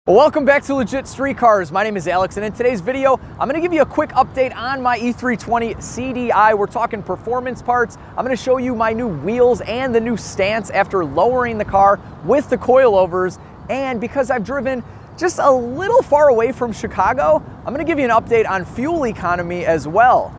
Well, welcome back to Legit Street Cars. My name is Alex, and in today's video, I'm gonna give you a quick update on my E320 CDI. We're talking performance parts. I'm gonna show you my new wheels and the new stance after lowering the car with the coilovers. And because I've driven just a little far away from Chicago, I'm gonna give you an update on fuel economy as well.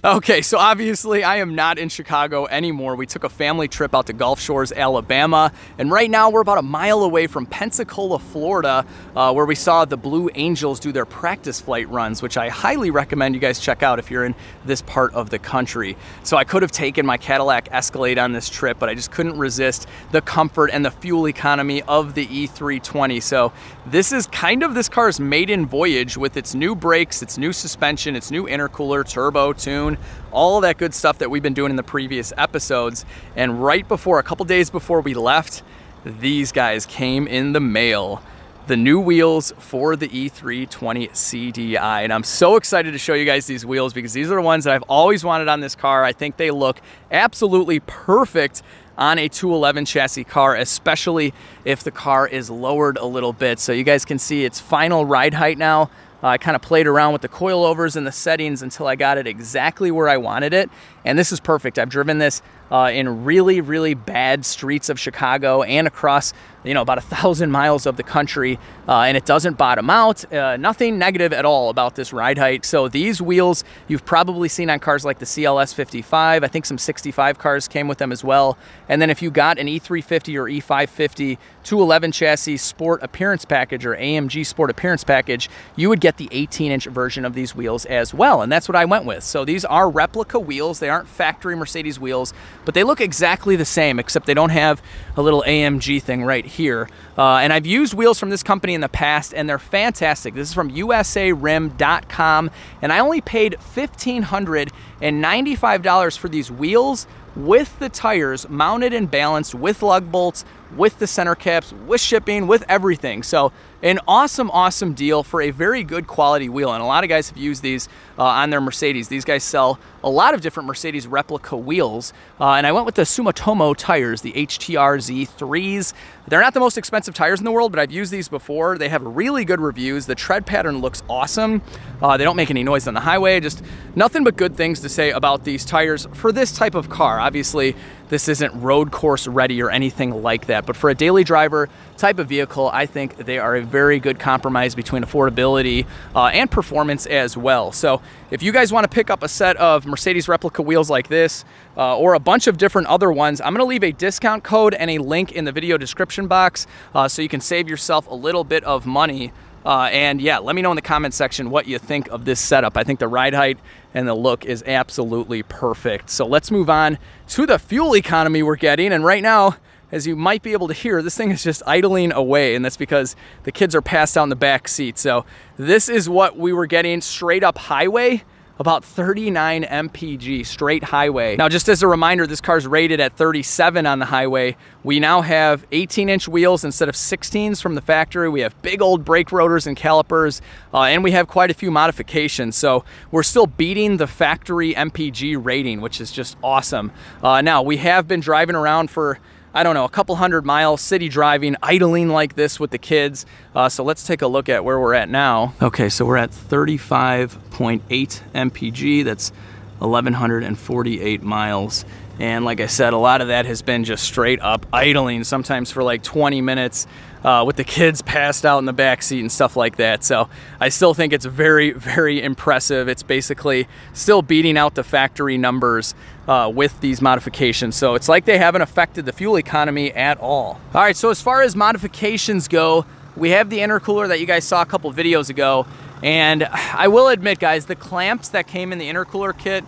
Okay, so obviously I am not in Chicago anymore. We took a family trip out to Gulf Shores, Alabama, and right now we're about a mile away from Pensacola, Florida, where we saw the Blue Angels do their practice flight runs, which I highly recommend you guys check out if you're in this part of the country. So I could have taken my Cadillac Escalade on this trip, but I just couldn't resist the comfort and the fuel economy of the E320. So this is kind of this car's maiden voyage with its new brakes, its new suspension, its new intercooler, turbo, tune, all that good stuff that we've been doing in the previous episodes. And right before, a couple days before we left, these guys came in the mail. The new wheels for the E320 CDI. And I'm so excited to show you guys these wheels because these are the ones that I've always wanted on this car. I think they look absolutely perfect on a 211 chassis car, especially if the car is lowered a little bit. So you guys can see its final ride height now. I kind of played around with the coilovers and the settings until I got it exactly where I wanted it. And this is perfect. I've driven this in really, really bad streets of Chicago and across, about 1,000 miles of the country, and it doesn't bottom out. Nothing negative at all about this ride height. So these wheels you've probably seen on cars like the CLS 55. I think some 65 cars came with them as well. And then if you got an E350 or E550 211 chassis sport appearance package or AMG sport appearance package, you would get the 18-inch version of these wheels as well. And that's what I went with. So these are replica wheels. They aren't factory Mercedes wheels, but they look exactly the same, except they don't have a little AMG thing right here. And I've used wheels from this company in the past, and they're fantastic. This is from usarim.com, and I only paid $1,595 for these wheels with the tires mounted and balanced, with lug bolts, with the center caps, with shipping, with everything. So an awesome, awesome deal for a very good quality wheel. And a lot of guys have used these on their Mercedes. These guys sell a lot of different Mercedes replica wheels. And I went with the Sumitomo Tires, the HTR Z3s. They're not the most expensive tires in the world, but I've used these before. They have really good reviews. The tread pattern looks awesome. They don't make any noise on the highway. Just nothing but good things to say about these tires for this type of car. Obviously, this isn't road course ready or anything like that, but for a daily driver type of vehicle, I think they are a very good compromise between affordability and performance as well. So if you guys want to pick up a set of Mercedes replica wheels like this or a bunch of different other ones, I'm going to leave a discount code and a link in the video description box so you can save yourself a little bit of money. And yeah, let me know in the comment section what you think of this setup. I think the ride height and the look is absolutely perfect. So let's move on to the fuel economy we're getting. And right now, as you might be able to hear, this thing is just idling away, and that's because the kids are passed out in the back seat. So this is what we were getting straight up highway, about 39 MPG straight highway. Now, just as a reminder, this car's rated at 37 on the highway. We now have 18-inch wheels instead of 16s from the factory. We have big old brake rotors and calipers, and we have quite a few modifications. So we're still beating the factory MPG rating, which is just awesome. Now, we have been driving around for, I don't know, a couple hundred miles, city driving, idling like this with the kids. So let's take a look at where we're at now. Okay, so we're at 35.8 MPG. That's 1,148 miles. And like I said, a lot of that has been just straight up idling, sometimes for like 20 minutes with the kids passed out in the back seat and stuff like that. So I still think it's very, very impressive. It's basically still beating out the factory numbers with these modifications. So it's like they haven't affected the fuel economy at all. All right, so as far as modifications go, we have the intercooler that you guys saw a couple videos ago. And I will admit, guys, the clamps that came in the intercooler kit,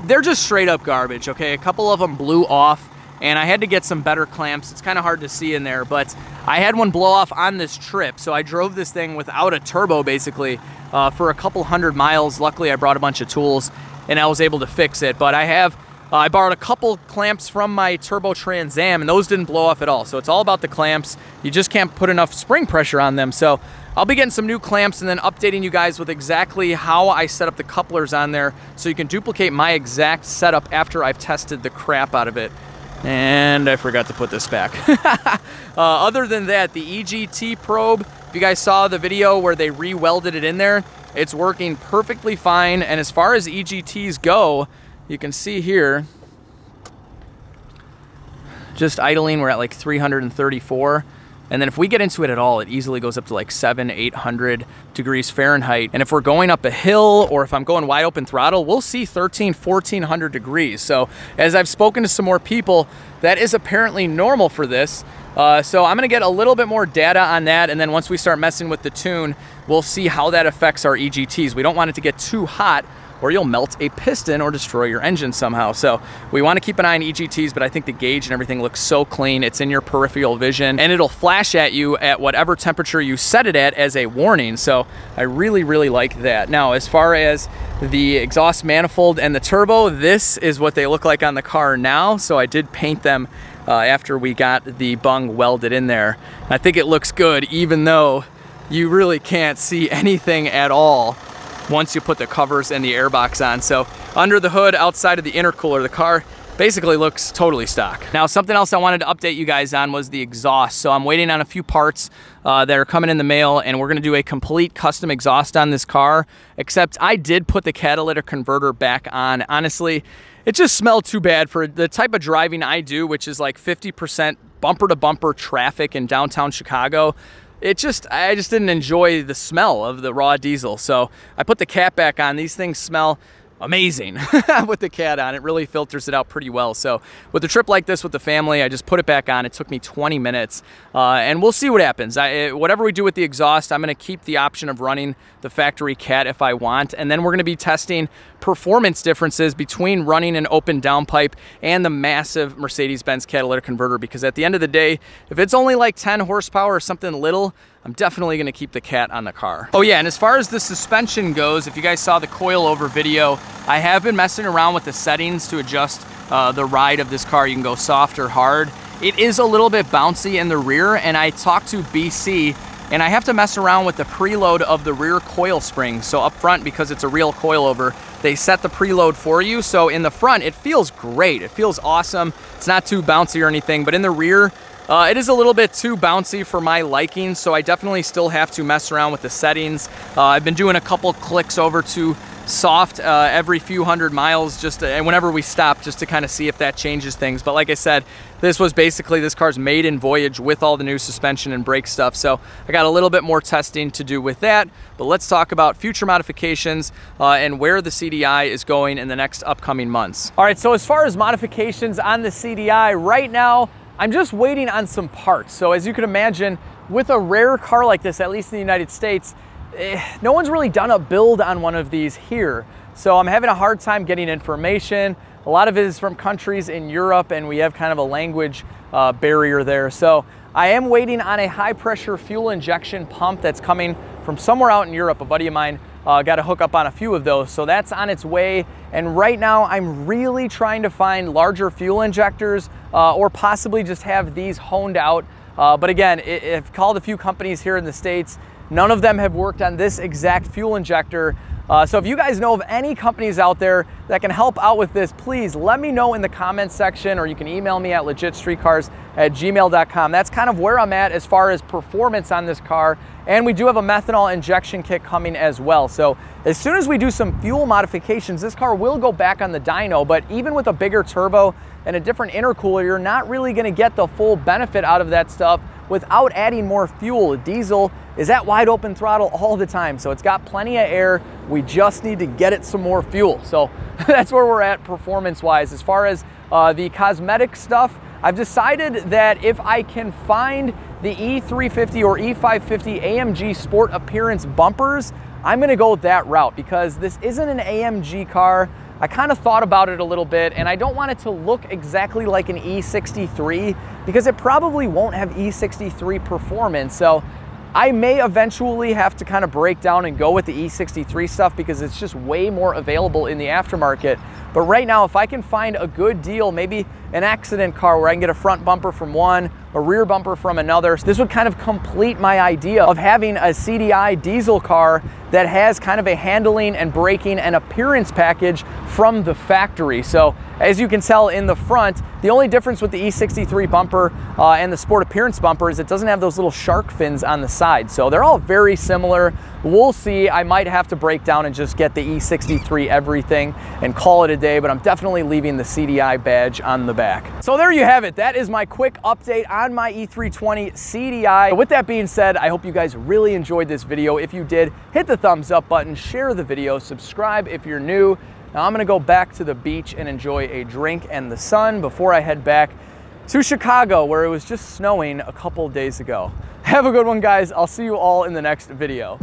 they're just straight up garbage, okay? A couple of them blew off, and I had to get some better clamps. It's kind of hard to see in there, but I had one blow off on this trip, so I drove this thing without a turbo, basically, for a couple hundred miles. Luckily, I brought a bunch of tools, and I was able to fix it. But I borrowed a couple clamps from my Turbo Trans Am, and those didn't blow off at all. So it's all about the clamps. You just can't put enough spring pressure on them. So I'll be getting some new clamps and then updating you guys with exactly how I set up the couplers on there so you can duplicate my exact setup after I've tested the crap out of it. And I forgot to put this back. Other than that, the EGT probe, if you guys saw the video where they re-welded it in there, it's working perfectly fine. And as far as EGTs go, you can see here, just idling, we're at like 334. And then if we get into it at all, it easily goes up to like 700-800 degrees Fahrenheit. And if we're going up a hill or if I'm going wide open throttle, we'll see 1,400 degrees. So as I've spoken to some more people, that is apparently normal for this. So I'm gonna get a little bit more data on that. And then once we start messing with the tune, we'll see how that affects our EGTs. We don't want it to get too hot or you'll melt a piston or destroy your engine somehow. So we want to keep an eye on EGTs, but I think the gauge and everything looks so clean. It's in your peripheral vision and it'll flash at you at whatever temperature you set it at as a warning. So I really, really like that. Now, as far as the exhaust manifold and the turbo, this is what they look like on the car now. So I did paint them after we got the bung welded in there. I think it looks good, even though you really can't see anything at all once you put the covers and the airbox on. So under the hood, outside of the intercooler, the car basically looks totally stock. Now, something else I wanted to update you guys on was the exhaust. So I'm waiting on a few parts that are coming in the mail, and we're gonna do a complete custom exhaust on this car, except I did put the catalytic converter back on. Honestly, it just smelled too bad for the type of driving I do, which is like 50% bumper to bumper traffic in downtown Chicago. I just didn't enjoy the smell of the raw diesel. So I put the cat back on. These things smell amazing with the cat on. It really filters it out pretty well. So with a trip like this with the family, I just put it back on. It took me 20 minutes and we'll see what happens. Whatever we do with the exhaust, I'm gonna keep the option of running the factory cat if I want. And then we're gonna be testing performance differences between running an open downpipe and the massive Mercedes-Benz catalytic converter, because at the end of the day, if it's only like 10 horsepower or something little, I'm definitely gonna keep the cat on the car. Oh yeah, and as far as the suspension goes, if you guys saw the coilover video, I have been messing around with the settings to adjust the ride of this car. You can go soft or hard. It is a little bit bouncy in the rear, and I talked to BC, and I have to mess around with the preload of the rear coil spring. So up front, because it's a real coilover, they set the preload for you. So in the front, it feels great. It feels awesome. It's not too bouncy or anything, but in the rear, it is a little bit too bouncy for my liking, so I definitely still have to mess around with the settings. I've been doing a couple clicks over to soft every few hundred miles, and whenever we stop, just to kind of see if that changes things. But like I said, this was basically this car's maiden voyage with all the new suspension and brake stuff, so I got a little bit more testing to do with that. But let's talk about future modifications and where the CDI is going in the next upcoming months. All right, so as far as modifications on the CDI, right now, I'm just waiting on some parts. So as you can imagine, with a rare car like this, at least in the United States, no one's really done a build on one of these here. So I'm having a hard time getting information. A lot of it is from countries in Europe, and we have kind of a language barrier there. So I am waiting on a high pressure fuel injection pump that's coming from somewhere out in Europe. A buddy of mine got to hook up on a few of those. So that's on its way. And right now I'm really trying to find larger fuel injectors or possibly just have these honed out. But again, I've called a few companies here in the States. None of them have worked on this exact fuel injector. So if you guys know of any companies out there that can help out with this, please let me know in the comments section, or you can email me at legitstreetcars@gmail.com. That's kind of where I'm at as far as performance on this car. And we do have a methanol injection kit coming as well. So as soon as we do some fuel modifications, this car will go back on the dyno, but even with a bigger turbo and a different intercooler, you're not really gonna get the full benefit out of that stuff without adding more fuel. Diesel is at wide open throttle all the time, so it's got plenty of air. We just need to get it some more fuel. So that's where we're at performance-wise. As far as the cosmetic stuff, I've decided that if I can find the E350 or E550 AMG Sport Appearance bumpers, I'm gonna go that route, because this isn't an AMG car. I kind of thought about it a little bit, and I don't want it to look exactly like an E63 because it probably won't have E63 performance. So I may eventually have to kind of break down and go with the E63 stuff because it's just way more available in the aftermarket. But right now, if I can find a good deal, maybe an accident car where I can get a front bumper from one, a rear bumper from another, this would kind of complete my idea of having a CDI diesel car that has kind of a handling and braking and appearance package from the factory. So as you can tell in the front, the only difference with the E63 bumper and the Sport Appearance bumper is it doesn't have those little shark fins on the side. So they're all very similar. We'll see. I might have to break down and just get the E63 everything and call it a day, but I'm definitely leaving the CDI badge on the back. So there you have it. That is my quick update on my E320 CDI. With that being said, I hope you guys really enjoyed this video. If you did, hit the thumbs up button, share the video, subscribe if you're new. Now I'm gonna go back to the beach and enjoy a drink and the sun before I head back to Chicago, where it was just snowing a couple days ago. Have a good one, guys. I'll see you all in the next video.